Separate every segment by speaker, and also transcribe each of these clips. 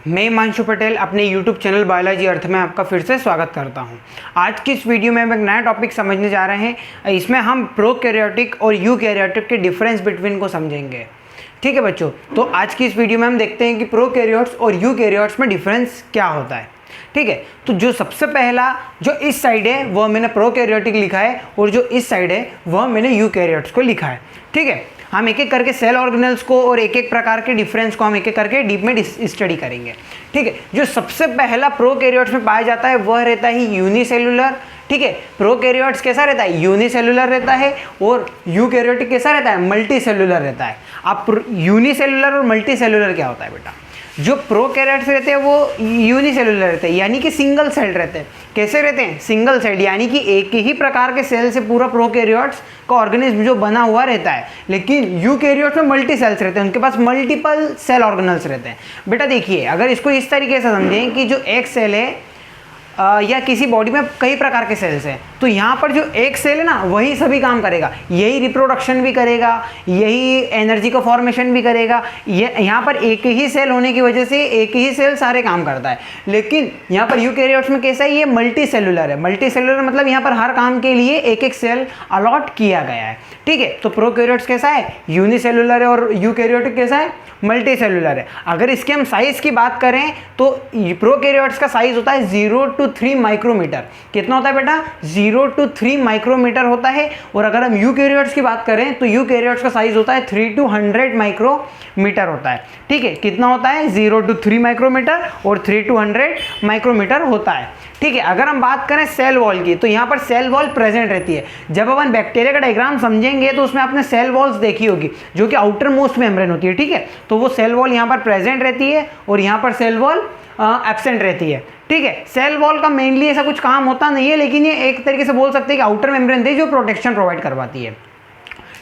Speaker 1: मैं हिमांशु पटेल अपने YouTube channel biology अर्थ में आपका फिर से स्वागत करता हूं। आज की इस वीडियो में हम एक नया टॉपिक समझने जा रहे हैं। इसमें हम प्रोकैरियोटिक और यूकैरियोटिक के डिफरेंस बिटवीन को समझेंगे। ठीक है बच्चों, तो आज की इस वीडियो में हम देखते हैं कि प्रोकैरियोट्स और यूकैरियोट्स में डिफरेंस क्या होता है। ठीक है, तो जो सबसे पहला जो इस साइड है वह मैंने प्रोकैरियोटिक लिखा है और जो इस साइड है वह मैंने यूकैरियोट्स को लिखा है। ठीक है, हम एक एक करके सेल ऑर्गेनेल्स को और एक एक प्रकार के डिफरेंस को हम एक एक करके डीप में स्टडी करेंगे। ठीक है, जो सबसे पहला प्रोकैरियोट्स में पाया जाता है वह रहता है यूनिसेलुलर। ठीक है, प्रोकैरियोट्स कैसा रहता है, यूनिसेलुलर रहता है, और यूकैरियोटिक कैसा रहता है, मल्टीसेलुलर रहता है। अब यूनिसेलुलर और मल्टीसेलुलर क्या होता है बेटा, जो प्रोकैरियोट्स रहते हैं वो यूनिसेलुलर रहते हैं, यानी कि सिंगल सेल रहते हैं। कैसे रहते हैं, सिंगल सेल, यानी कि एक ही प्रकार के सेल से पूरा प्रोकैरियोट्स का ऑर्गेनिज्म जो बना हुआ रहता है। लेकिन यूकैरियोट्स में मल्टी सेल्स रहते हैं, उनके पास मल्टीपल सेल ऑर्गेनल्स रहते हैं। बेटा देखिए, अगर इसको इस तरीके से समझें कि जो एक सेल है या किसी बॉडी में कई प्रकार के सेल्स हैं, तो यहाँ पर जो एक सेल है ना वही सभी काम करेगा, यही रिप्रोडक्शन भी करेगा, यही एनर्जी का फॉर्मेशन भी करेगा। ये यहाँ पर एक ही सेल होने की वजह से एक ही सेल सारे काम करता है। लेकिन यहाँ पर यूकैरियोट्स में कैसा है, ये मल्टी सेलुलर है। मल्टी सेलुलर मतलब यहाँ पर हर काम के लिए एक एक सेल अलॉट किया गया है। ठीक है, तो प्रोकैरियोट्स कैसा है, यूनिसेलुलर है, और यूकैरियोटिक कैसा है, मल्टी सेलुलर है। अगर इसके हम साइज की बात करें तो प्रोकैरियोट्स का साइज होता है 0 to 3 माइक्रोमीटर। कितना होता है बेटा, 0 to 3 माइक्रोमीटर होता है। और अगर हम यूकैरियोट्स की बात करें तो यूकैरियोट्स का साइज होता है 3 to 100 माइक्रोमीटर होता है। ठीक है, कितना होता है, 0 to 3 माइक्रोमीटर और 3 to 100 माइक्रोमीटर होता है। ठीक है, अगर हम बात करें सेल वॉल की, तो यहाँ पर सेल वॉल प्रेजेंट रहती है। जब अपन बैक्टीरिया का डायग्राम समझेंगे तो उसमें आपने सेल वॉल्स देखी होगी, जो कि आउटर मोस्ट मेम्ब्रेन होती है। ठीक है, तो वो सेल वॉल यहाँ पर प्रेजेंट रहती है और यहाँ पर सेल वॉल एब्सेंट रहती है। ठीक है, सेल वॉल का मेनली ऐसा कुछ काम होता नहीं है, लेकिन ये एक तरीके से बोल सकते हैं कि आउटर मेम्ब्रेन थी जो प्रोटेक्शन प्रोवाइड करवाती है।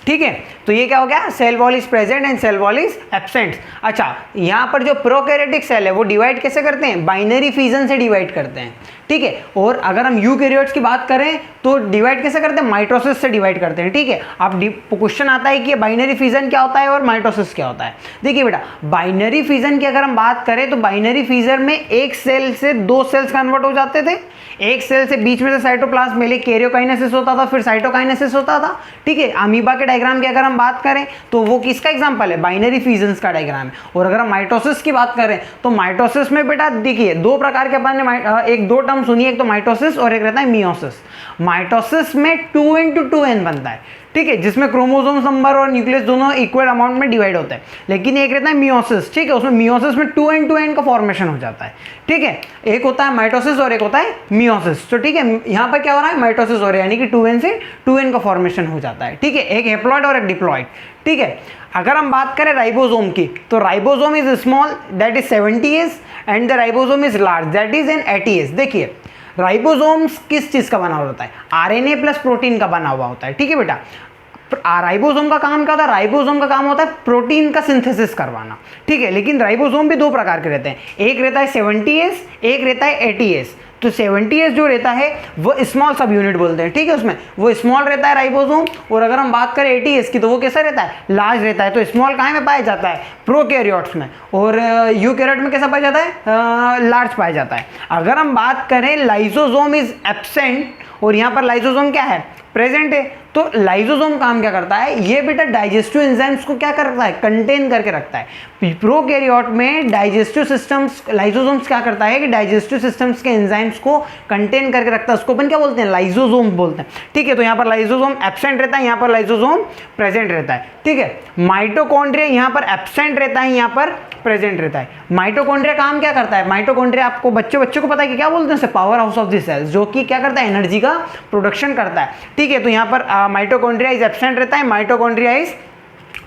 Speaker 1: ठीक है, तो ये क्या हो गया, cell wall is present and cell wall is absent. अच्छा, यहाँ पर जो प्रोकैरियोटिक सेल है वो डिवाइड कैसे करते हैं, बाइनरी फिजन से डिवाइड करते हैं। ठीक है, और अगर हम यूकैरियोट्स की बात करें तो डिवाइड कैसे करते हैं, माइटोसिस से डिवाइड करते हैं। ठीक है, अब क्वेश्चन आता है कि बाइनरी फिजन क्या होता है और माइटोसिस क्या होता है। देखिए बेटा, बाइनरी फिजन की अगर हम बात करें तो बाइनरी फिजन में एक सेल से दो सेल्स कन्वर्ट हो जाते थे। एक सेल से बीच में से साइटोप्लाज्म में कैरियोकाइनेसिस होता था, फिर साइटोकाइनेसिस होता था। ठीक है, अमीबा के डायग्राम की अगर हम बात करें तो वो किसका एग्जांपल है, बाइनरी फिजन्स का डायग्राम है। और अगर हम माइटोसिस की बात करें तो माइटोसिस में बेटा देखिए दो प्रकार के अपन ने एक दो टर्म सुनिए, एक तो माइटोसिस और एक रहता है मियोसिस। माइटोसिस में 2n बनता है। ठीक है, जिसमें क्रोमोसोम नंबर और न्यूक्लियस दोनों इक्वल अमाउंट में डिवाइड होते हैं। लेकिन एक रहता है मियोसिस। ठीक है, उसमें मियोसिस में 2n का फॉर्मेशन हो जाता है। ठीक है, एक होता है माइटोसिस और एक होता है मियोसिस। तो ठीक है, यहाँ पर क्या हो रहा है, माइटोसिस हो रहा है, यानी कि 2n से 2n का फॉर्मेशन हो जाता है। ठीक है, एक हैप्लॉइड और एक डिप्लॉइड। ठीक है, अगर हम बात करें राइबोसोम की, तो ribosome is small that is 70s and the ribosome is large that is an 80s। देखिए, राइबोसोम्स किस चीज का बना हुआ होता है, आरएनए प्लस प्रोटीन का बना हुआ होता है। ठीक है बेटा, राइबोसोम का काम क्या होता है, राइबोसोम का काम होता है प्रोटीन का सिंथेसिस करवाना। ठीक है, लेकिन राइबोसोम भी दो प्रकार के रहते हैं, एक रहता है 70s, एक रहता है 80s। तो 70s जो रहता है वो स्मॉल सब यूनिट बोलते हैं। ठीक है, उसमें वो स्मॉल रहता है राइबोसोम। और अगर हम बात करें 80s की तो वो कैसा रहता है, लार्ज रहता है। तो स्मॉल कहाँ में पाया जाता है, प्रोकैरियोट्स में, और यूकैरियोट में कैसा पाया जाता है, लार्ज पाया जाता है। अगर हम बात करें लाइसोसोम इज एब्सेंट और यहाँ पर लाइसोसोम क्या है, प्रेजेंट है। तो लाइसोसोम काम क्या करता है, ये बेटा डाइजेस्टिव एंजाइम्स को क्या करता है, कंटेन करके रखता है। प्रोकैरियोट में डाइजेस्टिव सिस्टम्स, लाइसोसोम्स क्या करता है कि डाइजेस्टिव सिस्टम्स के एंजाइम्स को कंटेन करके रखता है। उसको अपन क्या बोलते हैं, लाइसोसोम बोलते हैं। ठीक है, तो यहाँ पर लाइसोसोम एब्सेंट रहता है, यहाँ पर लाइसोसोम प्रेजेंट रहता है। ठीक है, माइटोकॉन्ड्रिया यहाँ पर एब्सेंट रहता है, यहाँ पर प्रेजेंट रहता है। माइटोकॉन्ड्रिया काम क्या करता है, माइटोकॉन्ड्रिया आपको बच्चों को पता है कि क्या बोलते हैं, power house of the cells, जो कि क्या करता है, एनर्जी का प्रोडक्शन करता है। ठीक है, तो यहाँ पर माइटोकॉन्ड्रिया इज एब्सेंट रहता है, माइटोकॉन्ड्रिया इज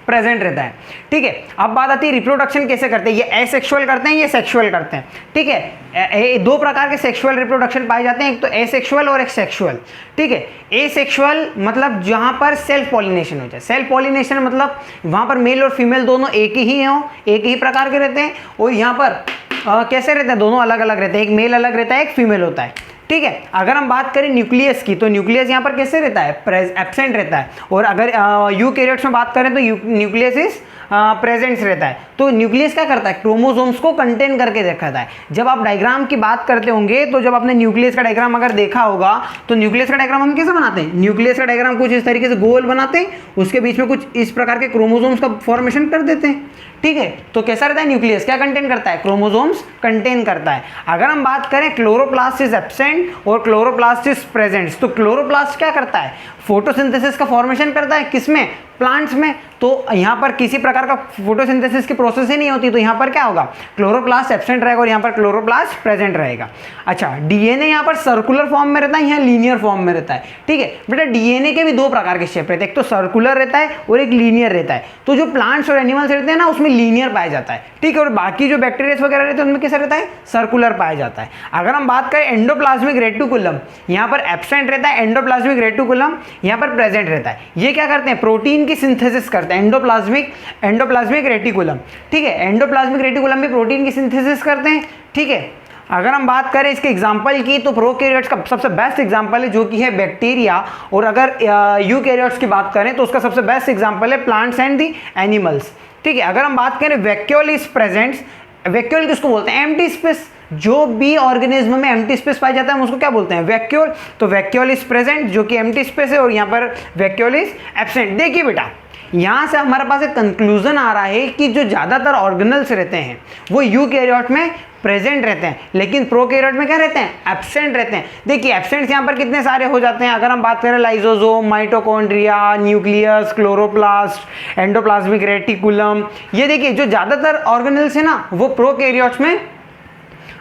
Speaker 1: प्रेजेंट रहता है। ठीक है, अब बात आती है रिप्रोडक्शन कैसे करते हैं, ये एसेक्सुअल करते हैं, ये सेक्सुअल करते हैं। ठीक है, दो प्रकार के सेक्सुअल रिप्रोडक्शन पाए जाते हैं, एक तो एसेक्सुअल और एक सेक्सुअल। ठीक है, एसेक्सुअल मतलब जहां पर सेल्फ पॉलिनेशन हो जाए। सेल्फ पॉलिनेशन मतलब वहां पर मेल और फीमेल दोनों एक ही हो, एक ही प्रकार के रहते हैं। और यहाँ पर कैसे रहते हैं, दोनों अलग अलग रहते हैं, एक मेल अलग रहता है, एक फीमेल होता है। ठीक है, अगर हम बात करें न्यूक्लियस की, तो न्यूक्लियस यहाँ पर कैसे रहता है, एब्सेंट रहता है। और अगर यूकैरियोट्स में बात करें तो न्यूक्लियस इज प्रेजेंस रहता है। तो न्यूक्लियस क्या करता है, क्रोमोसोम्स को कंटेन करके रखता है। जब आप डायग्राम की बात करते होंगे तो जब आपने न्यूक्लियस का डायग्राम अगर देखा होगा तो न्यूक्लियस का डायग्राम हम कैसे बनाते हैं, न्यूक्लियस का डायग्राम कुछ इस तरीके से गोल बनाते हैं, उसके बीच में कुछ इस प्रकार के क्रोमोसोम्स का फॉर्मेशन कर देते हैं, ठीक है। तो कैसा रहता है, न्यूक्लियस क्या कंटेन करता है, क्रोमोसोम्स कंटेन करता है। अगर हम बात करें क्लोरोप्लास्ट इज एब्सेंट और क्लोरोप्लास्ट इज प्रेजेंट, तो क्लोरोप्लास्ट क्या करता है, फोटोसिंथेसिस का फॉर्मेशन करता है, किसमें, प्लांट्स में। तो यहाँ पर किसी प्रकार का फोटोसिंथेसिस की प्रोसेस ही नहीं होती, तो यहाँ पर क्या होगा, क्लोरोप्लास्ट एब्सेंट रहेगा और यहाँ पर क्लोरोप्लास्ट प्रेजेंट रहेगा। अच्छा, डीएनए यहाँ पर सर्कुलर फॉर्म में रहता है, यहाँ लीनियर फॉर्म में रहता है, ठीक है बेटा। डीएनए के भी दो प्रकार के शेप रहते हैं, एक तो सर्कुलर रहता है और एक लीनियर रहता है। तो जो प्लांट्स और एनिमल्स रहते हैं ना उसमें लीनियर पाया जाता है, ठीक है, और बाकी जो बैक्टीरिया वगैरह रहते हैं उनमें कैसा रहता है, सर्कुलर पाया जाता है। अगर हम बात करें एंडोप्लाज्मिक रेटिकुलम, यहाँ पर एब्सेंट रहता है, एंडोप्लाज्मिक रेटिकुलम यहाँ पर प्रेजेंट रहता है। ये क्या करते हैं, प्रोटीन की सिंथेसिस करते हैं, एंडोप्लाज्मिक रेटिकुलम, ठीक है। एंडोप्लाज्मिक रेटिकुलम भी प्रोटीन की सिंथेसिस करते हैं, ठीक है। अगर हम बात करें इसके एग्जाम्पल की तो प्रोकैरियोट्स का सबसे बेस्ट एग्जाम्पल है जो कि है बैक्टीरिया, और अगर यूकैरियोट्स की बात करें तो उसका सबसे बेस्ट एग्जाम्पल है प्लांट्स एंड दी एनिमल्स, ठीक है। अगर हम बात करें वैक्यूल इज प्रेजेंट्स, वैक्यूल किसको बोलते हैं, एम्प्टी स्पेस। जो भी ऑर्गेनिज्म में एम्प्टी स्पेस पाया जाता है हम उसको क्या बोलते हैं, वैक्यूल। तो वैक्यूल इज प्रेजेंट जो कि एम्प्टी स्पेस है, और यहाँ पर वैक्यूल इज एब्सेंट। देखिए बेटा, यहाँ से हमारे पास एक कंक्लूजन आ रहा है कि जो ज़्यादातर ऑर्गेनल्स रहते हैं वो यूकैरियोट में प्रेजेंट रहते हैं, लेकिन प्रोकैरियोट में क्या रहते हैं, एब्सेंट रहते हैं। देखिए एब्सेंट्स यहाँ पर कितने सारे हो जाते हैं, अगर हम बात करें lysosome, mitochondria, nucleus, chloroplast, endoplasmic reticulum, ये देखिए जो ज़्यादातर ऑर्गेनल्स है ना वो प्रोकैरियोट्स में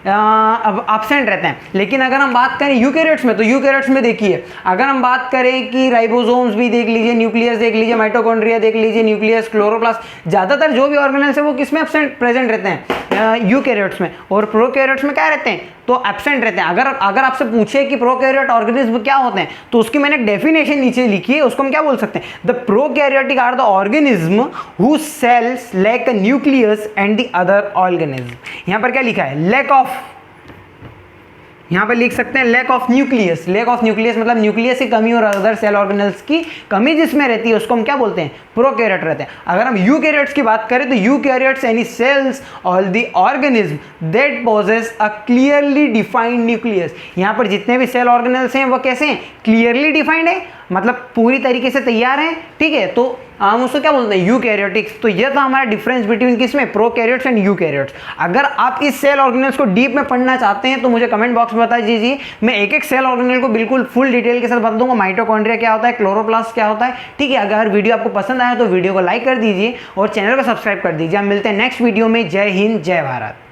Speaker 1: अब एब्सेंट रहते हैं। लेकिन अगर हम बात करें यूकैरियोट्स में, तो यूकैरियोट्स में देखिए अगर हम बात करें कि राइबोसोम्स भी देख लीजिए, न्यूक्लियस देख लीजिए, माइटोकॉन्ड्रिया देख लीजिए, न्यूक्लियस, क्लोरोप्लास्ट, ज़्यादातर जो भी ऑर्गेनल्स है वो किसमें एब्सेंट प्रेजेंट रहते हैं, यूकैरियोट्स में। और प्रोकैरियोट्स में क्या रहते हैं, तो एब्सेंट रहते हैं। अगर आपसे पूछे कि प्रोकैरियोट ऑर्गेनिज्म क्या होते हैं तो उसकी मैंने एक डेफिनेशन नीचे लिखी है, उसको हम क्या बोल सकते हैं, the prokaryotic are the organism who cells lack a nucleus and the other organism. यहाँ पर क्या लिखा है, लैक ऑफ, यहाँ पर लिख सकते हैं lack of nucleus. Lack of nucleus nucleus न्यूक्लियस की कमी और अदर सेल ऑर्गेनल्स की कमी जिसमें रहती है उसको हम क्या बोलते हैं, प्रोकैरियोट रहते हैं। अगर हम यूकैरियोट्स की बात करें तो यूकैरियोट्स एनी सेल्स और the organism that possess a clearly defined nucleus. यहाँ पर जितने भी सेल ऑर्गेनल्स हैं वो कैसे हैं, क्लियरली डिफाइंड है, मतलब पूरी तरीके से तैयार हैं, ठीक है। तो हम उसको क्या बोलते हैं, यूकैरियोटिक्स। तो ये था हमारा डिफरेंस बिटवीन किसमें, प्रोकैरियोट्स एंड यूकैरियोट्स। अगर आप इस सेल ऑर्गेनल्स को डीप में पढ़ना चाहते हैं तो मुझे कमेंट बॉक्स में बता दीजिए, मैं एक एक सेल ऑर्गेनल को बिल्कुल फुल डिटेल के साथ बता दूंगा। माइटोकॉन्ड्रिया क्या होता है, क्लोरोप्लास्ट क्या होता है, ठीक है। अगर वीडियो आपको पसंद आया तो वीडियो को लाइक कर दीजिए और चैनल को सब्सक्राइब कर दीजिए। हम मिलते हैं नेक्स्ट वीडियो में। जय हिंद, जय भारत।